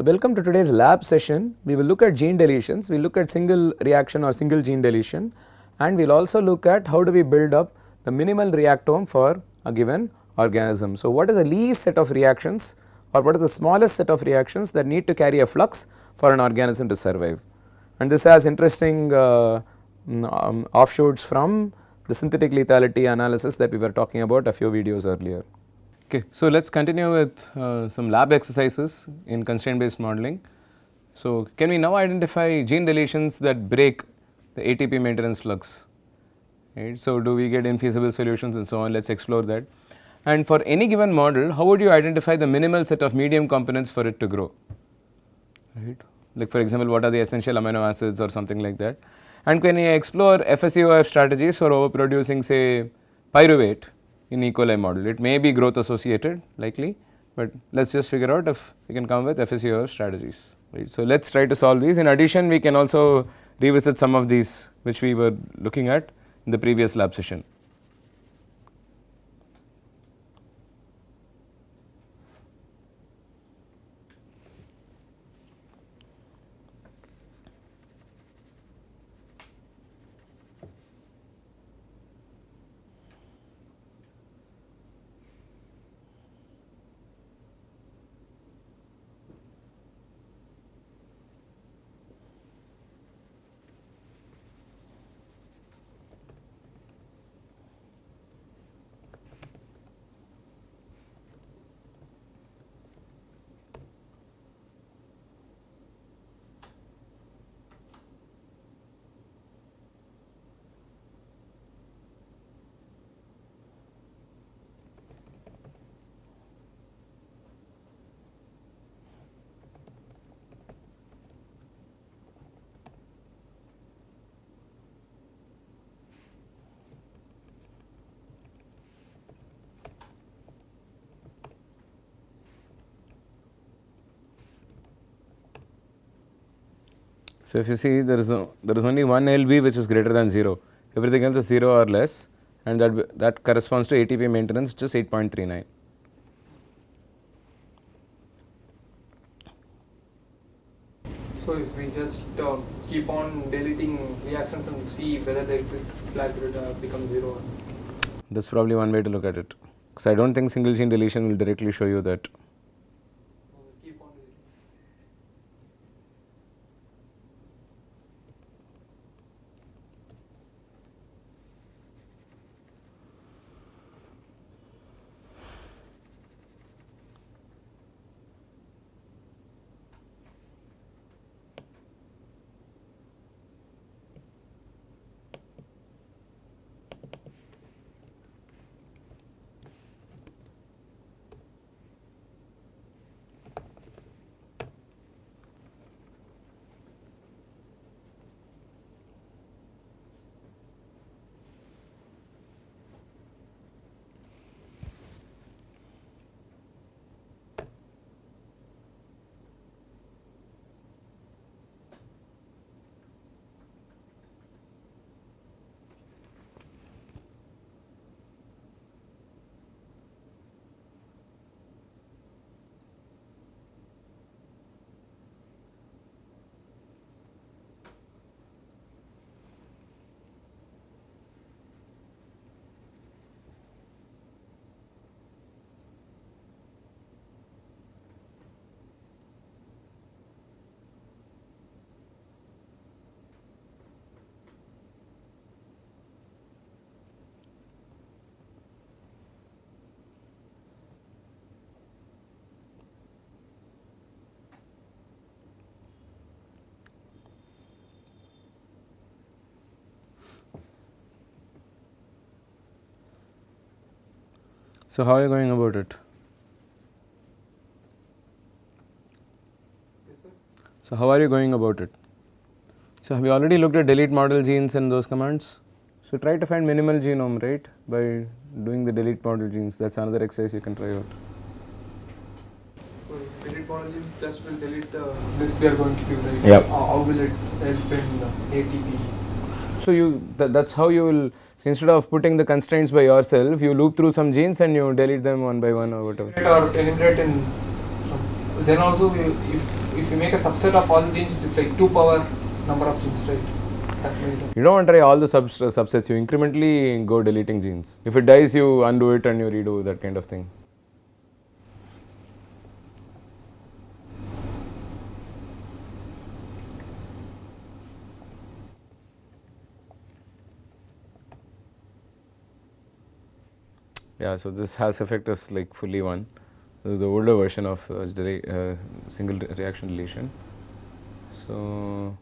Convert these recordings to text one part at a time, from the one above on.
So, welcome to today's lab session. We will look at gene deletions, we will look at single reaction or single gene deletion, and we will also look at how do we build up the minimal reactome for a given organism. So, what is the least set of reactions or what is the smallest set of reactions that need to carry a flux for an organism to survive, and this has interesting offshoots from the synthetic lethality analysis that we were talking about a few videos earlier. Okay, so let us continue with some lab exercises in constraint based modeling. So, can we now identify gene deletions that break the ATP maintenance flux, right? So, do we get infeasible solutions and so on, let us explore that. And for any given model, how would you identify the minimal set of medium components for it to grow, right? Like for example, what are the essential amino acids or something like that. And can we explore FSEOF strategies for overproducing say pyruvate in E. coli model? It may be growth associated likely, but let us just figure out if we can come with FSEOF strategies, right. So, let us try to solve these. In addition, we can also revisit some of these which we were looking at in the previous lab session. So, if you see there is only one LB which is greater than 0, everything else is 0 or less, and that corresponds to ATP maintenance which is 8.39. So, if we just keep on deleting reactions and see whether the exit flag would become 0. That is probably one way to look at it, because I do not think single gene deletion will directly show you that. Keep on deleting. So, how are you going about it? Yes, sir. So, how are you going about it? So, have you already looked at delete model genes and those commands? So, try to find minimal genome, right, by doing the delete model genes. That is another exercise you can try out. So, delete model genes just will delete the list we are going to do, right? Yep. How will it help in ATP? So, that's how you will, instead of putting the constraints by yourself, you loop through some genes and you delete them one by one or whatever. Or eliminate in then also if if you make a subset of all the genes, it's like 2 power number of genes, right? That way You don't want to try all the subsets, you incrementally go deleting genes. If it dies, you undo it and you redo that kind of thing. Yeah, so this has effect is like fully one. This is the older version of single reaction deletion. So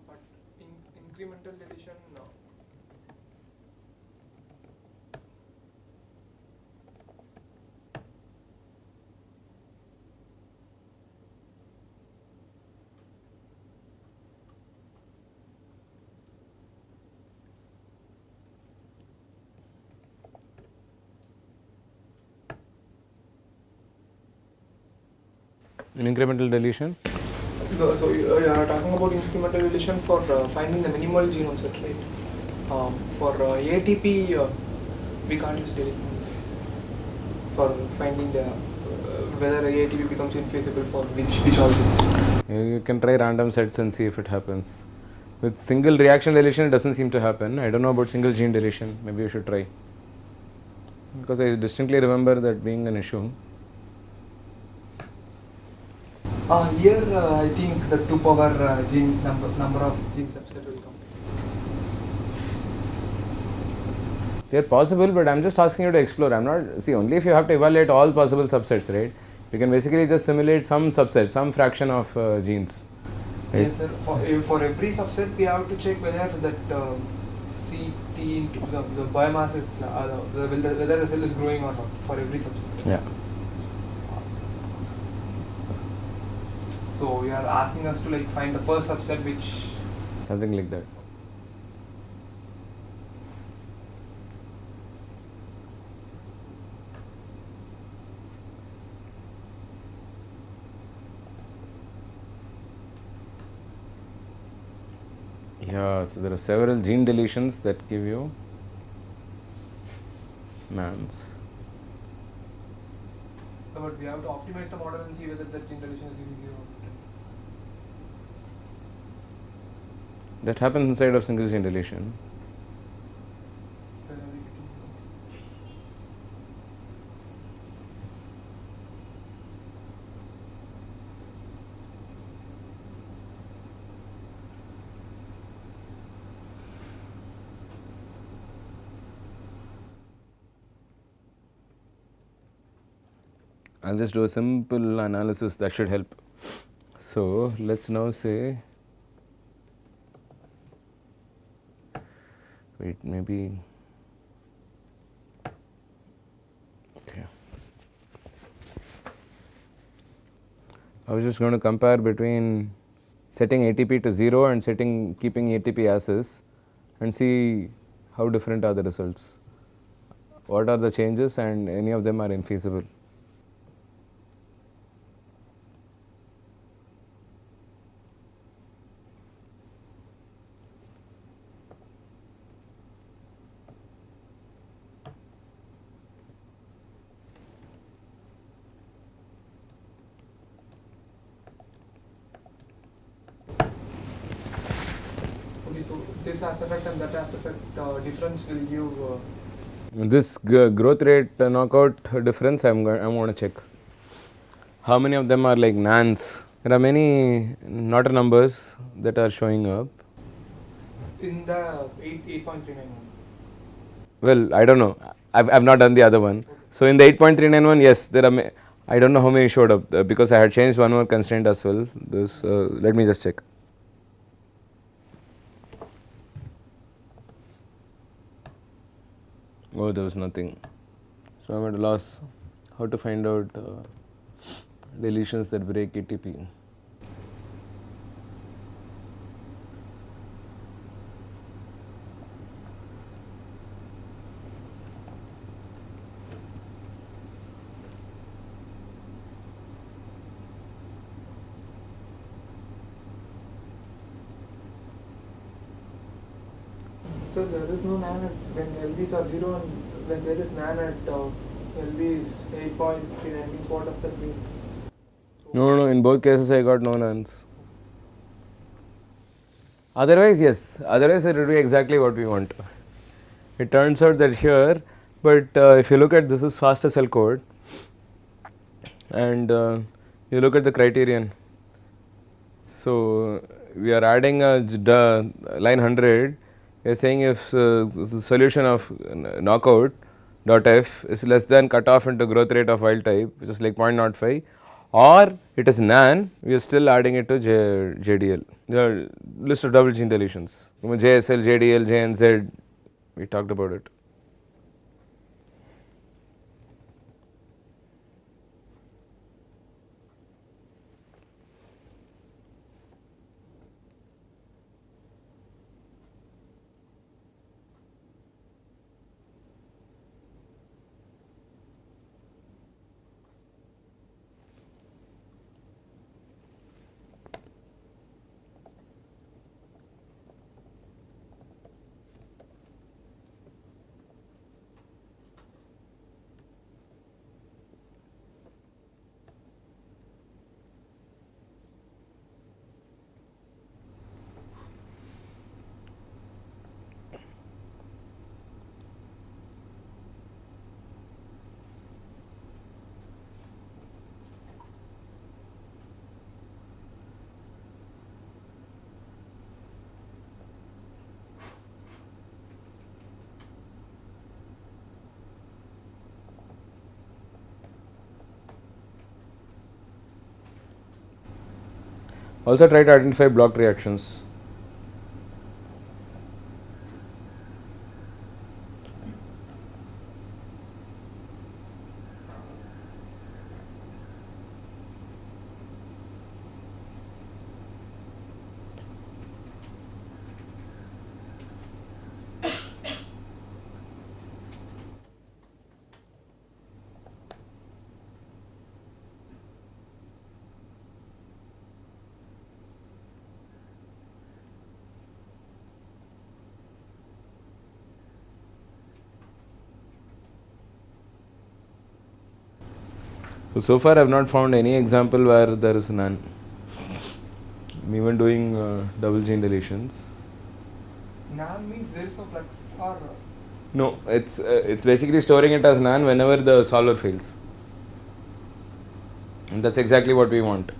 but incremental deletion, no. in incremental deletion. So you are talking about incremental deletion for finding the minimal genome set, right? For ATP, we can't use deletion for finding the whether ATP becomes infeasible for which origins. You can try random sets and see if it happens. With single reaction deletion, it doesn't seem to happen. I don't know about single gene deletion. Maybe you should try. Because I distinctly remember that being an issue. Here, I think the 2 power gene number of gene subset will come. They're possible, but I'm just asking you to explore. I'm not, see, only if you have to evaluate all possible subsets, right? You can basically just simulate some subset, some fraction of genes. Right? Yes, sir. For every subset, we have to check whether that CT into the biomass is whether the cell is growing or not for every subset. Yeah. So you are asking us to like find the first subset which. Something like that. Yeah, so there are several gene deletions that give you mans. But we have to optimize the model and see whether that gene deletion is giving zero. That happens inside of single gene deletion. I'll just do a simple analysis that should help. So let's now say, wait, maybe, okay. I was just going to compare between setting ATP to 0 and keeping ATP as is, and see how different are the results. What are the changes, and any of them are infeasible. Okay, so this aspect and that aspect difference will give. This growth rate knockout difference, I'm going to check. How many of them are like nans? There are many Notter numbers that are showing up. In the 8.391. Well, I don't know. I've not done the other one. Okay. So in the 8.391, yes, there are. I don't know how many showed up because I had changed one more constraint as well. This, let me just check. Oh, there was nothing. So I'm at a loss. How to find out deletions that break ATP? So there is no NAN when LBs are 0 and when there is NAN at LBs 8.319, what does that mean? No, in both cases I got no nans. Otherwise, yes. Otherwise, it will be exactly what we want. It turns out that here, but if you look at this is faster cell code, and you look at the criterion. So we are adding a line 100. We are saying if the solution of knockout dot f is less than cutoff into growth rate of wild type, which is like 0.05, or it is nan, we are still adding it to JDL. The list of double gene deletions. JSL, JDL, JNZ, we talked about it. Also try to identify blocked reactions. So far I have not found any example where there is none. I'm even doing double gene deletions. NAN means there is no flux or. No, it's basically storing it as nan whenever the solver fails. And that's exactly what we want.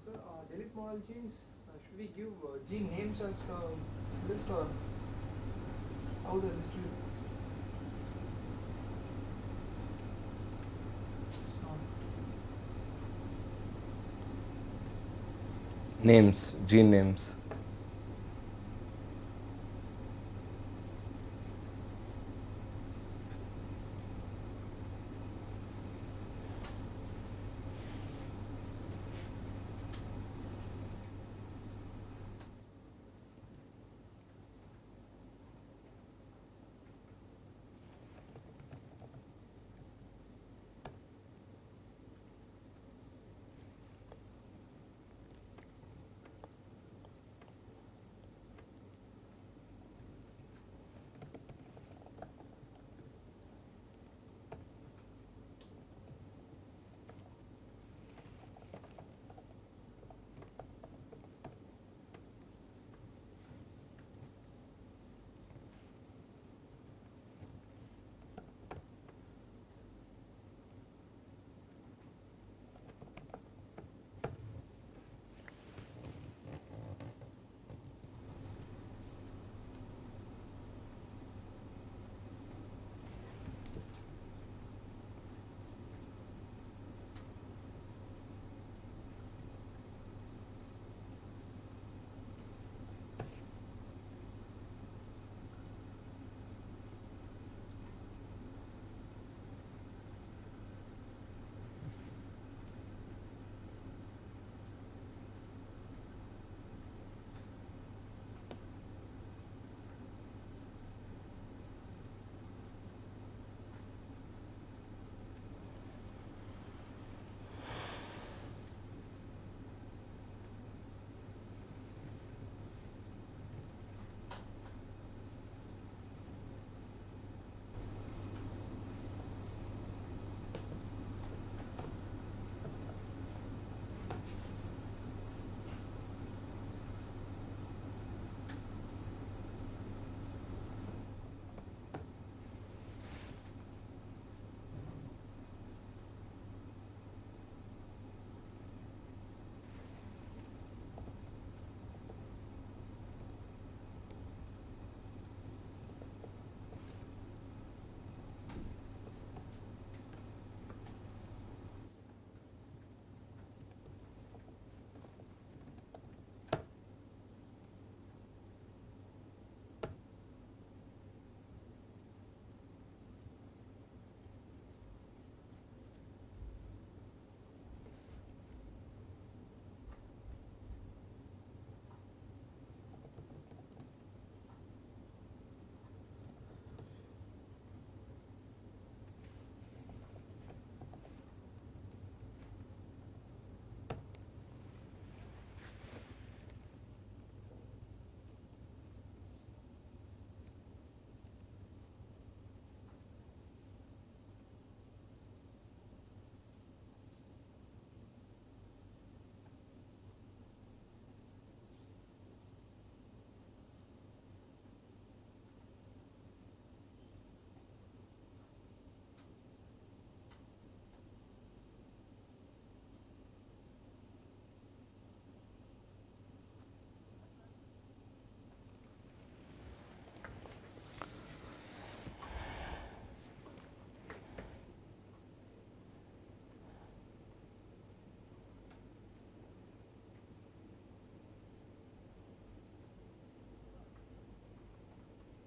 Sir, delete model genes, should we give gene names as list or how the list will Names, gene names.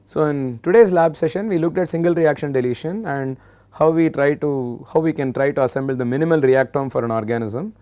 So, in today's lab session we looked at single reaction deletion and how we can try to assemble the minimal reactome for an organism.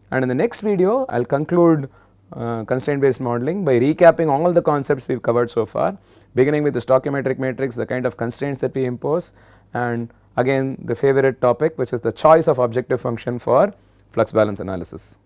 And in the next video I will conclude constraint based modeling by recapping all the concepts we have covered so far, beginning with the stoichiometric matrix, the kind of constraints that we impose, and again the favorite topic, which is the choice of objective function for flux balance analysis.